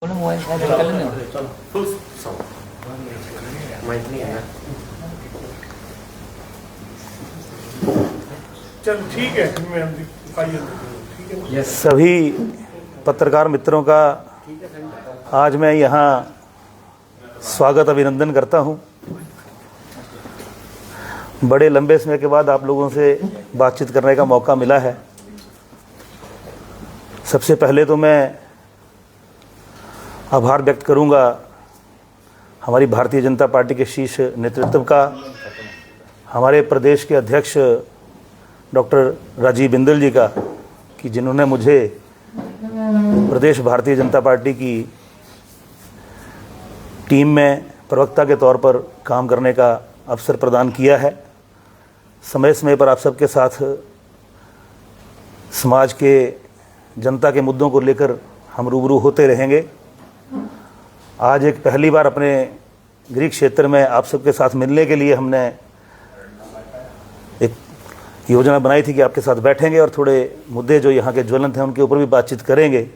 Mobile side कर लेने चल ठीक है। मैं ठीक है। सभी पत्रकार मित्रों का आज मैं यहाँ स्वागत अभिनंदन करता हूँ। बड़े लंबे समय के बाद आप लोगों से बातचीत करने का मौका मिला है। सबसे पहले तो मैं आभार व्यक्त करूंगा हमारी भारतीय जनता पार्टी के शीर्ष नेतृत्व का, हमारे प्रदेश के अध्यक्ष डॉक्टर राजीव बिंदल जी का, कि जिन्होंने मुझे प्रदेश भारतीय जनता पार्टी की टीम में प्रवक्ता के तौर पर काम करने का अवसर प्रदान किया है। समय समय पर आप सबके साथ समाज के जनता के मुद्दों को लेकर हम रूबरू होते रहेंगे। आज एक पहली बार अपने गृह क्षेत्र में आप सबके साथ मिलने के लिए हमने एक योजना बनाई थी कि आपके साथ बैठेंगे और थोड़े मुद्दे जो यहाँ के ज्वलंत हैं उनके ऊपर भी बातचीत करेंगे।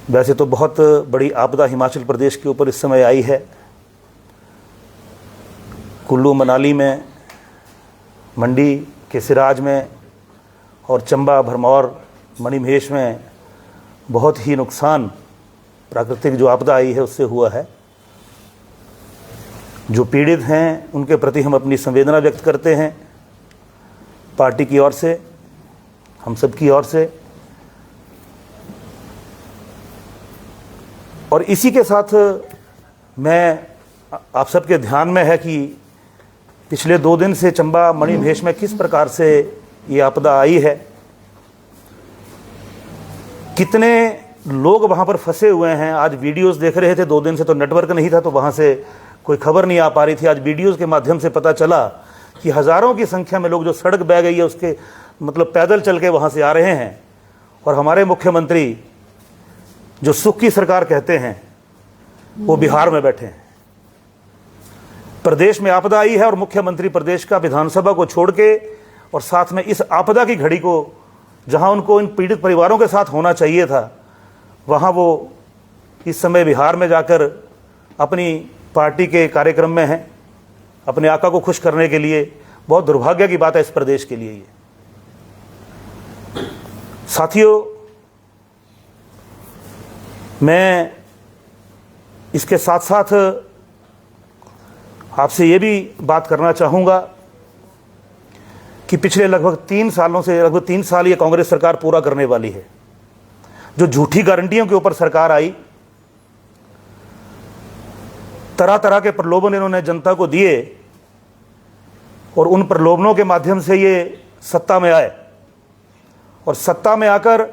वैसे तो बहुत बड़ी आपदा हिमाचल प्रदेश के ऊपर इस समय आई है। कुल्लू मनाली में, मंडी के सिराज में और चंबा, भरमौर, मणिमहेश में बहुत ही नुकसान प्राकृतिक जो आपदा आई है उससे हुआ है। जो पीड़ित हैं उनके प्रति हम अपनी संवेदना व्यक्त करते हैं पार्टी की ओर से, हम सब की ओर से। और इसी के साथ मैं आप सबके ध्यान में है कि पिछले 2 दिन से चंबा, मणिमहेश में किस प्रकार से ये आपदा आई है, कितने लोग वहाँ पर फंसे हुए हैं। आज वीडियोस देख रहे थे, 2 दिन से तो नेटवर्क नहीं था तो वहाँ से कोई खबर नहीं आ पा रही थी। आज वीडियोस के माध्यम से पता चला कि हज़ारों की संख्या में लोग जो सड़क बह गई है उसके मतलब पैदल चल के वहाँ से आ रहे हैं। और हमारे मुख्यमंत्री जो सुख की सरकार कहते हैं वो बिहार में बैठे हैं। प्रदेश में आपदा आई है और मुख्यमंत्री प्रदेश का विधानसभा को छोड़ के और साथ में इस आपदा की घड़ी को जहां उनको इन पीड़ित परिवारों के साथ होना चाहिए था, वहां वो इस समय बिहार में जाकर अपनी पार्टी के कार्यक्रम में हैं, अपने आका को खुश करने के लिए। बहुत दुर्भाग्य की बात है इस प्रदेश के लिए ये। साथियों, मैं इसके साथ साथ आपसे ये भी बात करना चाहूँगा कि पिछले लगभग 3 सालों से लगभग 3 साल ये कांग्रेस सरकार पूरा करने वाली है। जो झूठी गारंटियों के ऊपर सरकार आई, तरह तरह के प्रलोभन इन्होंने जनता को दिए और उन प्रलोभनों के माध्यम से ये सत्ता में आए और सत्ता में आकर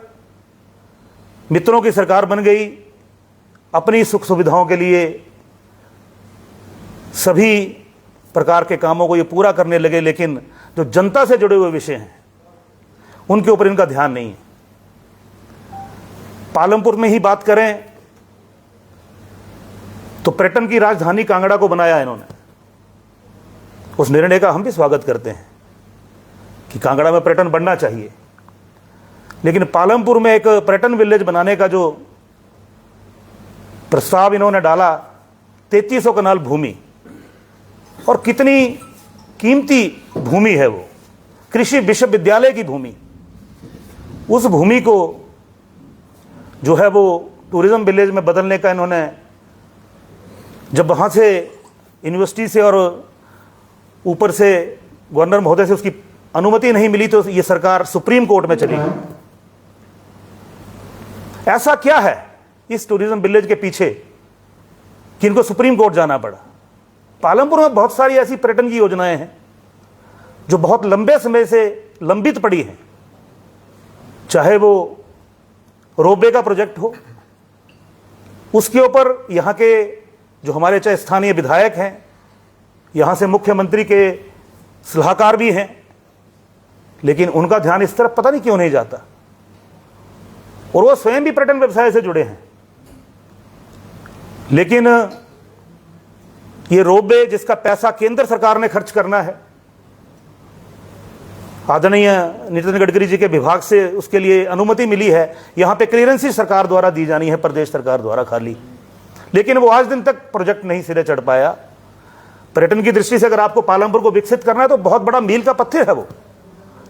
मित्रों की सरकार बन गई। अपनी सुख सुविधाओं के लिए सभी प्रकार के कामों को ये पूरा करने लगे, लेकिन जो जनता से जुड़े हुए विषय हैं उनके ऊपर इनका ध्यान नहीं है। पालमपुर में ही बात करें तो पर्यटन की राजधानी कांगड़ा को बनाया इन्होंने। उस निर्णय का हम भी स्वागत करते हैं कि कांगड़ा में पर्यटन बढ़ना चाहिए, लेकिन पालमपुर में एक पर्यटन विलेज बनाने का जो प्रस्ताव इन्होंने डाला, 3300 कनाल भूमि, और कितनी कीमती भूमि है वो, कृषि विश्वविद्यालय की भूमि। उस भूमि को जो है वो टूरिज्म विलेज में बदलने का इन्होंने, जब वहाँ से यूनिवर्सिटी से और ऊपर से गवर्नर महोदय से उसकी अनुमति नहीं मिली तो ये सरकार सुप्रीम कोर्ट में चली गई। ऐसा क्या है इस टूरिज्म विलेज के पीछे कि इनको सुप्रीम कोर्ट जाना पड़ा? पालमपुर में बहुत सारी ऐसी पर्यटन की योजनाएं हैं जो बहुत लंबे समय से लंबित पड़ी हैं, चाहे वो रोपवे का प्रोजेक्ट हो, उसके ऊपर यहाँ के जो हमारे चाहे स्थानीय विधायक हैं, यहाँ से मुख्यमंत्री के सलाहकार भी हैं, लेकिन उनका ध्यान इस तरफ पता नहीं क्यों नहीं जाता। और वो स्वयं भी पर्यटन व्यवसाय से जुड़े हैं, लेकिन ये रोपवे जिसका पैसा केंद्र सरकार ने खर्च करना है, आदरणीय नितिन गडकरी जी के विभाग से उसके लिए अनुमति मिली है। यहाँ पे क्लियरेंस ही सरकार द्वारा दी जानी है, प्रदेश सरकार द्वारा खाली, लेकिन वो आज दिन तक प्रोजेक्ट नहीं सिरे चढ़ पाया। पर्यटन की दृष्टि से अगर आपको पालमपुर को विकसित करना है तो बहुत बड़ा मील का पत्थर है वो,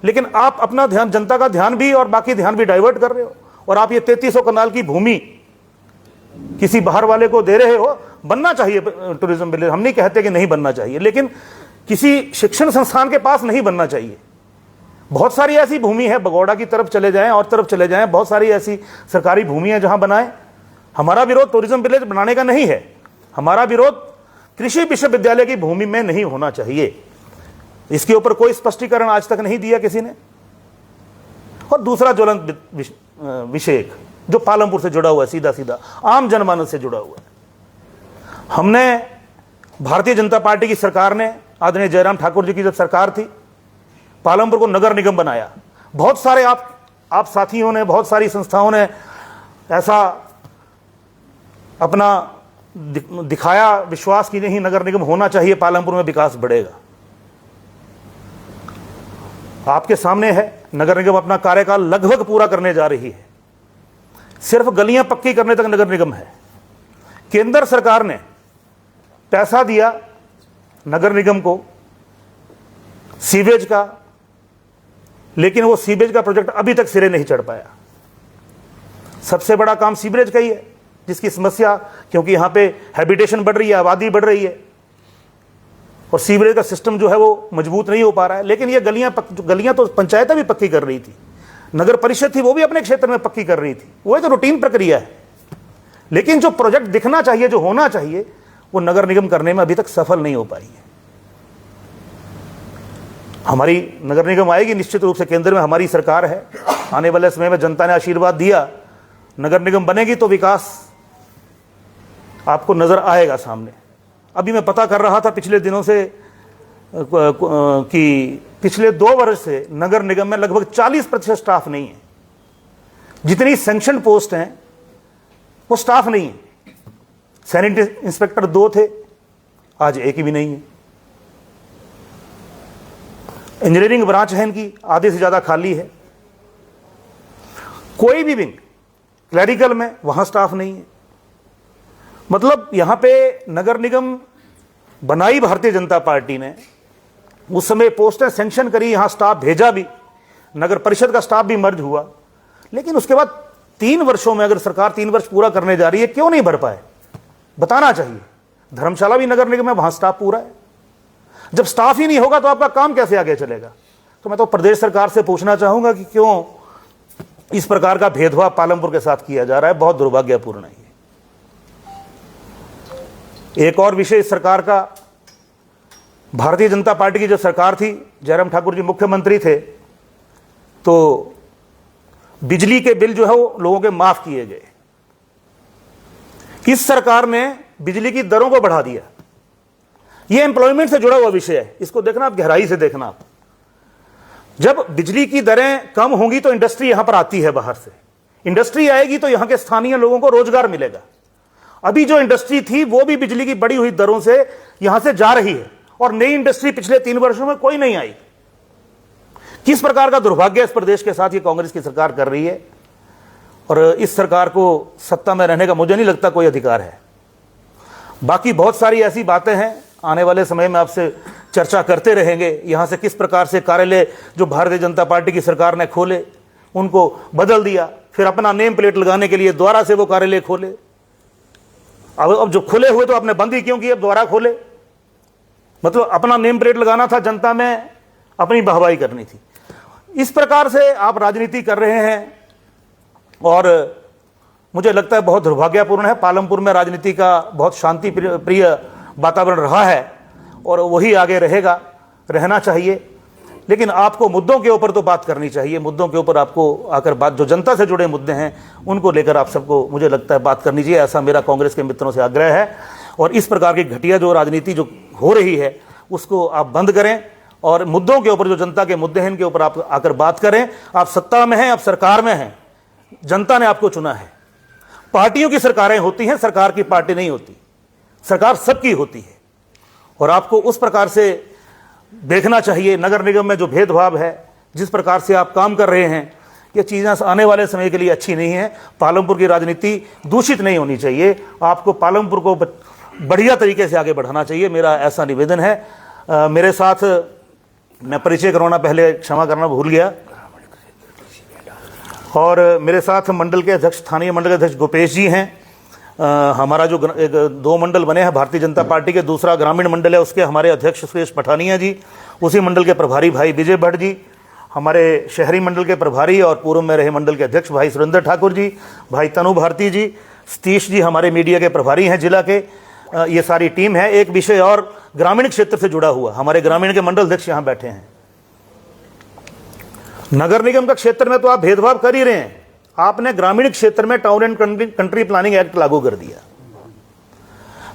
लेकिन आप अपना ध्यान, जनता का ध्यान भी और बाकी ध्यान भी डाइवर्ट कर रहे हो। और आप ये 3300 कनाल की भूमि किसी बाहर वाले को दे रहे हो। बनना चाहिए टूरिज्म विलेज, हम नहीं कहते कि नहीं बनना चाहिए, लेकिन किसी शिक्षण संस्थान के पास नहीं बनना चाहिए। बहुत सारी ऐसी भूमि है, बगौड़ा की तरफ चले जाएं और तरफ चले जाएं, बहुत सारी ऐसी सरकारी भूमि है जहां बनाएं। हमारा विरोध टूरिज्म विलेज बनाने का नहीं है, हमारा विरोध कृषि विश्वविद्यालय की भूमि में नहीं होना चाहिए। इसके ऊपर कोई स्पष्टीकरण आज तक नहीं दिया किसी ने। और दूसरा ज्वलंत विषय जो पालमपुर से जुड़ा हुआ है, सीधा सीधा आम जनमानस से जुड़ा हुआ है। हमने, भारतीय जनता पार्टी की सरकार ने, आदरणीय जयराम ठाकुर जी की जब सरकार थी, पालमपुर को नगर निगम बनाया। बहुत सारे आप साथियों ने, बहुत सारी संस्थाओं ने ऐसा अपना दिखाया विश्वास कि नहीं, नगर निगम होना चाहिए, पालमपुर में विकास बढ़ेगा। आपके सामने है, नगर निगम अपना कार्यकाल लगभग पूरा करने जा रही है। सिर्फ गलियां पक्की करने तक नगर निगम है। केंद्र सरकार ने पैसा दिया नगर निगम को सीवेज का, लेकिन वो सीवेज का प्रोजेक्ट अभी तक सिरे नहीं चढ़ पाया। सबसे बड़ा काम सीवरेज का ही है, जिसकी समस्या, क्योंकि यहां पे हैबिटेशन बढ़ रही है, आबादी बढ़ रही है और सीवरेज का सिस्टम जो है वो मजबूत नहीं हो पा रहा है। लेकिन ये गलियां तो पंचायतें भी पक्की कर रही थी, नगर परिषद थी वो भी अपने क्षेत्र में पक्की कर रही थी, वो एक रूटीन प्रक्रिया है। लेकिन जो प्रोजेक्ट दिखना चाहिए, जो होना चाहिए, वो नगर निगम करने में अभी तक सफल नहीं हो पाई है। हमारी नगर निगम आएगी निश्चित रूप से, केंद्र में हमारी सरकार है। आने वाले समय में जनता ने आशीर्वाद दिया, नगर निगम बनेगी तो विकास आपको नजर आएगा सामने। अभी मैं पता कर रहा था पिछले दिनों से कि पिछले 2 वर्ष से नगर निगम में लगभग 40% स्टाफ नहीं है। जितनी सैंक्शन पोस्ट हैं वो स्टाफ नहीं है। सैनिटरी इंस्पेक्टर 2 थे, आज एक भी नहीं है। इंजीनियरिंग ब्रांच है इनकी, आधे से ज्यादा खाली है। कोई भी विंग क्लैरिकल में, वहां स्टाफ नहीं है। मतलब यहां पे नगर निगम बनाई भारतीय जनता पार्टी ने, उस समय पोस्टें सैंक्शन करी, यहां स्टाफ भेजा भी, नगर परिषद का स्टाफ भी मर्ज हुआ, लेकिन उसके बाद 3 वर्षों में, अगर सरकार 3 वर्ष पूरा करने जा रही है, क्यों नहीं भर पाए? बताना चाहिए। धर्मशाला भी नगर निगम है, वहां स्टाफ पूरा है। जब स्टाफ ही नहीं होगा तो आपका काम कैसे आगे चलेगा? तो मैं तो प्रदेश सरकार से पूछना चाहूंगा कि क्यों इस प्रकार का भेदभाव पालमपुर के साथ किया जा रहा है। बहुत दुर्भाग्यपूर्ण है। एक और विषय इस सरकार का, भारतीय जनता पार्टी की जो सरकार थी, जयराम ठाकुर जी मुख्यमंत्री थे, तो बिजली के बिल जो है वो लोगों के माफ किए गए। इस सरकार ने बिजली की दरों को बढ़ा दिया। यह एम्प्लॉयमेंट से जुड़ा हुआ विषय है, इसको देखना आप, गहराई से देखना आप। जब बिजली की दरें कम होंगी तो इंडस्ट्री यहां पर आती है बाहर से, इंडस्ट्री आएगी तो यहां के स्थानीय लोगों को रोजगार मिलेगा। अभी जो इंडस्ट्री थी वो भी बिजली की बढ़ी हुई दरों से यहां से जा रही है और नई इंडस्ट्री पिछले 3 वर्षों में कोई नहीं आई। किस प्रकार का दुर्भाग्य इस प्रदेश के साथ ये कांग्रेस की सरकार कर रही है, और इस सरकार को सत्ता में रहने का मुझे नहीं लगता कोई अधिकार है। बाकी बहुत सारी ऐसी बातें हैं, आने वाले समय में आपसे चर्चा करते रहेंगे। यहां से किस प्रकार से कार्यालय जो भारतीय जनता पार्टी की सरकार ने खोले उनको बदल दिया, फिर अपना नेम प्लेट लगाने के लिए दोबारा से वो कार्यालय खोले। अब जो खुले हुए तो आपने बंद ही क्यों की, अब दोबारा खोले? मतलब अपना नेम प्लेट लगाना था, जनता में अपनी वाहवाही करनी थी। इस प्रकार से आप राजनीति कर रहे हैं और मुझे लगता है बहुत दुर्भाग्यपूर्ण है। पालमपुर में राजनीति का बहुत शांति प्रिय वातावरण रहा है और वही आगे रहेगा, रहना चाहिए। लेकिन आपको मुद्दों के ऊपर तो बात करनी चाहिए, मुद्दों के ऊपर आपको आकर बात, जो जनता से जुड़े मुद्दे हैं उनको लेकर आप सबको मुझे लगता है बात करनी चाहिए। ऐसा मेरा कांग्रेस के मित्रों से आग्रह है। और इस प्रकार की घटिया जो राजनीति जो हो रही है उसको आप बंद करें और मुद्दों के ऊपर, जो जनता के मुद्दे हैं, इनके ऊपर आप आकर बात करें। आप सत्ता में हैं, आप सरकार में हैं, जनता ने आपको चुना है। पार्टियों की सरकारें होती हैं, सरकार की पार्टी नहीं होती, सरकार सबकी होती है। और आपको उस प्रकार से देखना चाहिए। नगर निगम में जो भेदभाव है, जिस प्रकार से आप काम कर रहे हैं, ये चीज़ें आने वाले समय के लिए अच्छी नहीं है। पालमपुर की राजनीति दूषित नहीं होनी चाहिए। आपको पालमपुर को बढ़िया तरीके से आगे बढ़ाना चाहिए, मेरा ऐसा निवेदन है। मेरे साथ मैं परिचय करवाना पहले क्षमा करना भूल गया, और मेरे साथ मंडल के अध्यक्ष, स्थानीय मंडल के अध्यक्ष गोपेश जी हैं। हमारा जो दो मंडल बने हैं भारतीय जनता पार्टी के, दूसरा ग्रामीण मंडल है, उसके हमारे अध्यक्ष सुरेश पठानिया जी, उसी मंडल के प्रभारी भाई विजय भट्ट जी, हमारे शहरी मंडल के प्रभारी और पूर्व में रहे मंडल के अध्यक्ष भाई सुरेंद्र ठाकुर जी, भाई तनु भारती जी, सतीश जी हमारे मीडिया के प्रभारी हैं जिला के। ये सारी टीम है। एक विषय और ग्रामीण क्षेत्र से जुड़ा हुआ, हमारे ग्रामीण के मंडल अध्यक्ष यहाँ बैठे हैं। नगर निगम का क्षेत्र में तो आप भेदभाव कर ही रहे हैं। आपने ग्रामीण क्षेत्र में town and country planning act लागू कर दिया,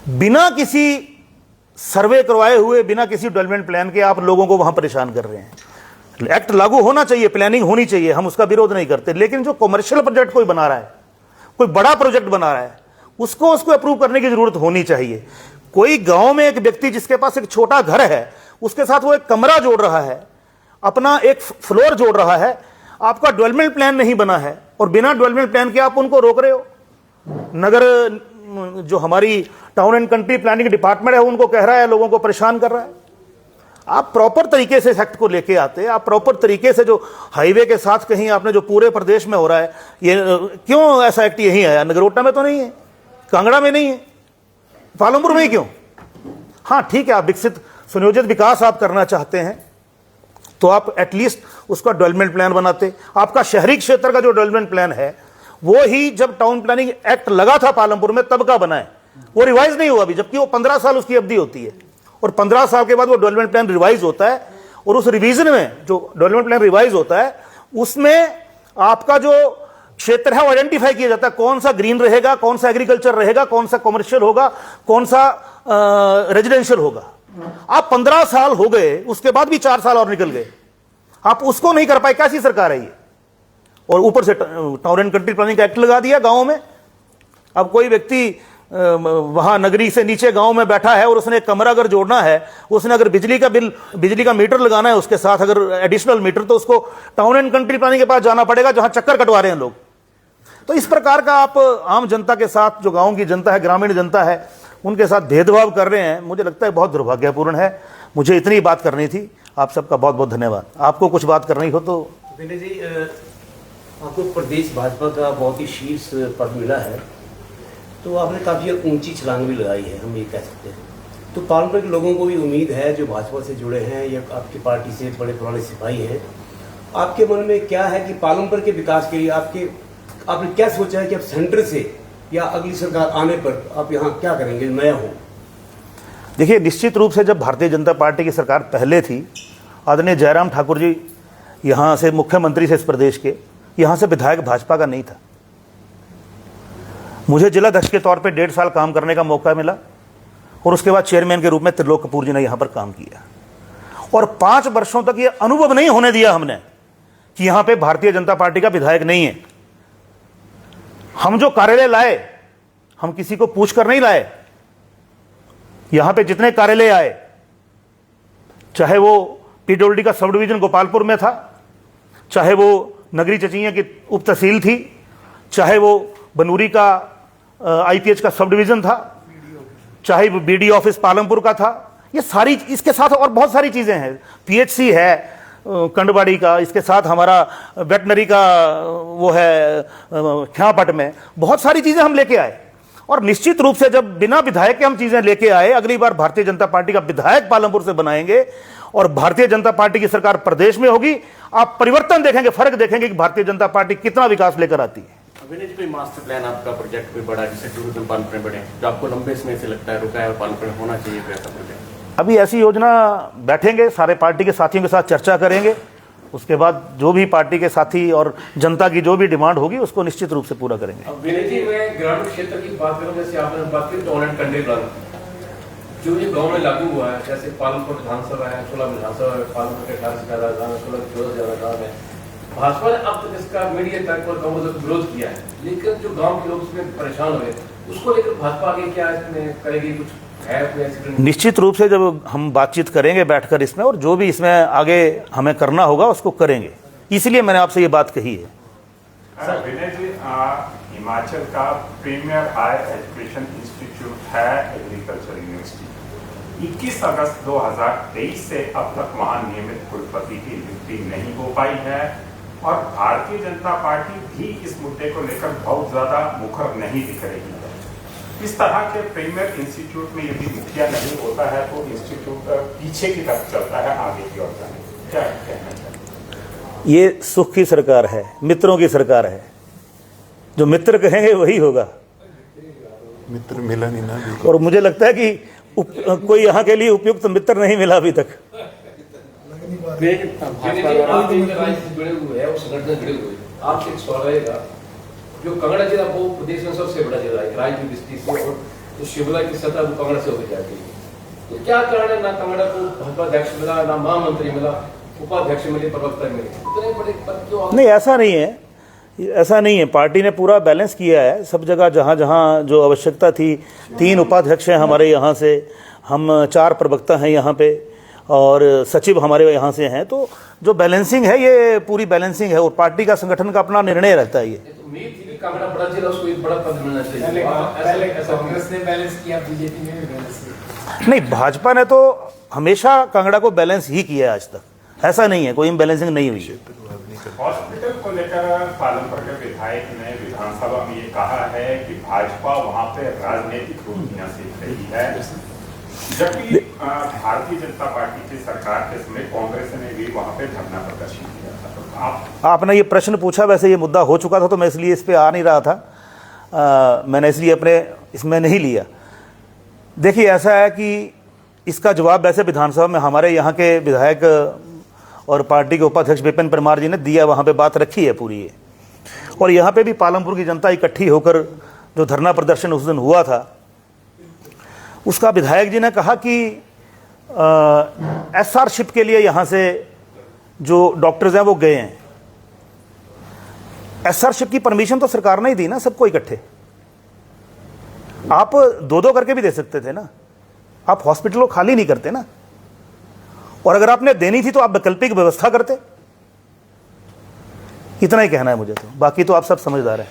बिना किसी सर्वे करवाए हुए, बिना किसी डेवलपमेंट प्लान के आप लोगों को वहां परेशान कर रहे हैं। एक्ट लागू होना चाहिए, प्लानिंग होनी चाहिए, हम उसका विरोध नहीं करते, लेकिन जो कमर्शियल प्रोजेक्ट कोई बना रहा है, कोई बड़ा प्रोजेक्ट बना रहा है, उसको अप्रूव करने की जरूरत होनी चाहिए। कोई गांव में एक व्यक्ति जिसके पास एक छोटा घर है, उसके साथ वो एक कमरा जोड़ रहा है, अपना एक फ्लोर जोड़ रहा है, आपका डेवलपमेंट प्लान नहीं बना है, और बिना डेवलपमेंट प्लान के आप उनको रोक रहे हो। नगर जो हमारी town and country planning department है, उनको कह रहा है, लोगों को परेशान कर रहा है। आप प्रॉपर तरीके से इस एक्ट को लेके आते, आप प्रॉपर तरीके से, जो हाईवे के साथ कहीं आपने जो पूरे प्रदेश में हो रहा है, ये क्यों ऐसा एक्ट यहीं आया? नगरोटा में तो नहीं है, कांगड़ा में नहीं है, पालमपुर में ही क्यों? हाँ ठीक है, आप विकसित सुनियोजित विकास आप करना चाहते हैं तो आप एटलीस्ट उसका डेवलपमेंट प्लान बनाते। आपका शहरी क्षेत्र का जो डेवलपमेंट प्लान है, वो ही जब टाउन प्लानिंग एक्ट लगा था पालमपुर में तब का बना है, वो रिवाइज नहीं हुआ अभी, जबकि वो 15 साल उसकी अवधि होती है, और 15 साल के बाद वो डेवलपमेंट प्लान रिवाइज होता है। और उस रिवीजन में जो डेवलपमेंट प्लान रिवाइज होता है, उसमें आपका जो क्षेत्र है वो आइडेंटिफाई किया जाता है, कौन सा ग्रीन रहेगा, कौन सा एग्रीकल्चर रहेगा, कौन सा कमर्शियल होगा, कौन सा रेजिडेंशियल होगा। आप 15 साल हो गए, उसके बाद भी 4 साल और निकल गए, आप उसको नहीं कर पाए। कैसी सरकार है ये? और ऊपर से town and country planning act लगा दिया गांवों में। अब कोई व्यक्ति वहां नगरी से नीचे गांव में बैठा है और उसने एक कमरा अगर जोड़ना है, उसने अगर बिजली का बिल, बिजली का मीटर लगाना है उसके साथ अगर एडिशनल मीटर, तो उसको टाउन एंड कंट्री प्लानिंग के पास जाना पड़ेगा, जहां चक्कर कटवा रहे हैं लोग। तो इस प्रकार का आप आम जनता के साथ, जो गांव की जनता है, ग्रामीण जनता है, उनके साथ भेदभाव कर रहे हैं। मुझे लगता है बहुत दुर्भाग्यपूर्ण है। मुझे इतनी बात करनी थी। आप सबका बहुत बहुत धन्यवाद। आपको कुछ बात करनी हो तो। विनय जी, आपको प्रदेश भाजपा का बहुत ही शीर्ष पद मिला है, तो आपने काफ़ी ऊंची छलांग भी लगाई है, हम ये कह सकते हैं। तो पालमपुर के लोगों को भी उम्मीद है, जो भाजपा से जुड़े हैं या आपकी पार्टी से बड़े पुराने सिपाही हैं, आपके मन में क्या है कि पालमपुर के विकास के लिए आपने क्या सोचा है कि आप सेंटर से या अगली सरकार आने पर आप यहाँ क्या करेंगे नया हो? देखिए, निश्चित रूप से जब भारतीय जनता पार्टी की सरकार पहले थी, आदरणीय जयराम ठाकुर जी यहाँ से मुख्यमंत्री से इस प्रदेश के, यहाँ से विधायक भाजपा का नहीं था। मुझे जिलाध्यक्ष के तौर पे 1.5 साल काम करने का मौका मिला, और उसके बाद चेयरमैन के रूप में त्रिलोक कपूर जी ने यहाँ पर काम किया, और 5 वर्षों तक ये अनुभव नहीं होने दिया हमने कि यहाँ पे भारतीय जनता पार्टी का विधायक नहीं है। हम जो कार्यालय लाए, हम किसी को पूछ कर नहीं लाए। यहां पे जितने कार्यालय आए, चाहे वो पीडब्ल्यूडी का सब डिवीजन गोपालपुर में था, चाहे वो नगरी चचिया की उप तहसील थी, चाहे वो बनूरी का आईपीएच का सब डिवीजन था, चाहे वो बीडी ऑफिस पालमपुर का था, ये सारी, इसके साथ और बहुत सारी चीजें हैं, पीएचसी है कंडवाड़ी का, इसके साथ हमारा वेटनरी का वो है ख्यापट में, बहुत सारी चीजें हम लेके आए। और निश्चित रूप से जब बिना विधायक के हम चीजें लेके आए, अगली बार भारतीय जनता पार्टी का विधायक पालमपुर से बनाएंगे और भारतीय जनता पार्टी की सरकार प्रदेश में होगी, आप परिवर्तन देखेंगे, फर्क देखेंगे कि भारतीय जनता पार्टी कितना विकास लेकर आती है। विनय जी, कोई मास्टर प्लान आपका प्रोजेक्ट कोई बड़ा जिससे टूरिज्म पालमपुर में बढ़े, जो आपको लंबे समय से लगता है रुका है और पालमपुर में होना चाहिए कोई ऐसा प्रोजेक्ट? अभी ऐसी योजना बैठेंगे, सारे पार्टी के साथियों के साथ चर्चा करेंगे, उसके बाद जो भी पार्टी के साथी और जनता की जो भी डिमांड होगी उसको निश्चित रूप से पूरा करेंगे। अब विनय जी, मैं ग्रामीण क्षेत्र की बात करूं, जैसे आपने बात की टाउन एंड कंट्री प्लान जो ये गांव में लागू हुआ है, जैसे पालमपुर विधानसभा है, 16 विधानसभा है, पालमपुर के 18 से ज्यादा गाँव है, 16 से 14 से ज्यादा गाँव है। भाजपा ने अब तक इसका मीडिया तक और गाँव तक विरोध किया है, लेकिन जो गाँव के लोग उसमें परेशान हुए, उसको लेकर भाजपा आगे क्या इसमें करेगी? कुछ है कोई एक्सीडेंट? निश्चित रूप से जब हम बातचीत करेंगे बैठकर इसमें, और जो भी इसमें आगे हमें करना होगा उसको करेंगे, इसलिए मैंने आपसे ये बात कही है। विनय जी, हिमाचल का प्रीमियर हायर एजुकेशन इंस्टीट्यूट है एग्रीकल्चर यूनिवर्सिटी। 21 अगस्त 2023 से अब तक वहां नियमित कुलपति की नियुक्ति नहीं हो पाई है, और भारतीय जनता पार्टी भी इस मुद्दे को लेकर बहुत ज्यादा मुखर नहीं दिख रही है। इस तरह के प्रीमियर इंस्टीट्यूट में यदि मुखिया नहीं होता है तो इंस्टीट्यूट पीछे की तरफ चलता है, आगे की ओर जाने। क्या कहना चाहिए? ये सुख की सरकार है, मित्रों की सरकार है। जो मित्र कहेंगे वही होगा। मित्र मिला नहीं ना। और मुझे लगता है कि कोई यहाँ के लिए उपयुक्त मित्र नहीं मिला अभी तक। आप राजनीति जुड़े हुए हैं, उस संगठन से जुड़े हुए हैं, आपसे एक सवाल रहेगा, जो कांगड़ा जिला वो प्रदेश में सबसे बड़ा जिला है राजनीतिक दृष्टि से, और जो शिमला की सतह वो कांगड़ा से होकर जाती है, तो क्या कारण है ना कांगड़ा को भाजपा अध्यक्ष मिला, ना महामंत्री मिला, उपाध्यक्ष मिले, प्रवक्ता मिले, इतने बड़े पद क्यों? नहीं, ऐसा नहीं है, ऐसा नहीं है। पार्टी ने पूरा बैलेंस किया है सब जगह, जहाँ जहाँ जो आवश्यकता थी। 3 उपाध्यक्ष हैं हमारे यहाँ से, हम 4 प्रवक्ता हैं यहाँ पे, और सचिव हमारे यहाँ से हैं। तो जो बैलेंसिंग है, ये पूरी बैलेंसिंग है, और पार्टी का संगठन का अपना निर्णय रहता है। ये उम्मीद थी कि कांगड़ा बड़ा जिला, उसको एक बड़ा पद मिलना चाहिए। कांग्रेस ने बैलेंस किया, बीजेपी ने भी बैलेंस किया। नहीं, भाजपा ने तो हमेशा कांगड़ा को बैलेंस ही किया है आज तक, ऐसा नहीं है, कोई बैलेंसिंग नहीं हुई है। हॉस्पिटल को लेकर पालमपुर के विधायक ने विधानसभा में ये कहा है कि भाजपा वहां पे राजनीतिक रोटियां सेक रही है, जबकि भारतीय जनता पार्टी की सरकार के समय कांग्रेस ने भी वहां पे धरना प्रदर्शन किया था। तो आपने ये प्रश्न पूछा, वैसे ये मुद्दा हो चुका था, तो मैं इसलिए इस पे आ नहीं रहा था। मैंने इसलिए अपने इसमें नहीं लिया। देखिए, ऐसा है कि इसका जवाब वैसे विधानसभा में हमारे यहाँ के विधायक और पार्टी के उपाध्यक्ष विपिन परमार जी ने दिया, वहाँ पे बात रखी है पूरी है। और यहाँ पे भी पालमपुर की जनता इकट्ठी होकर जो धरना प्रदर्शन उस दिन हुआ था, उसका विधायक जी ने कहा कि एसआरशिप के लिए यहाँ से जो डॉक्टर्स हैं वो गए हैं। एसआरशिप की परमिशन तो सरकार ने ही दी ना सबको इकट्ठे। आप 2-2 करके भी दे सकते थे ना, आप हॉस्पिटल को खाली नहीं करते ना। और अगर आपने देनी थी तो आप वैकल्पिक व्यवस्था करते। इतना ही कहना है मुझे तो, बाकी तो आप सब समझदार हैं।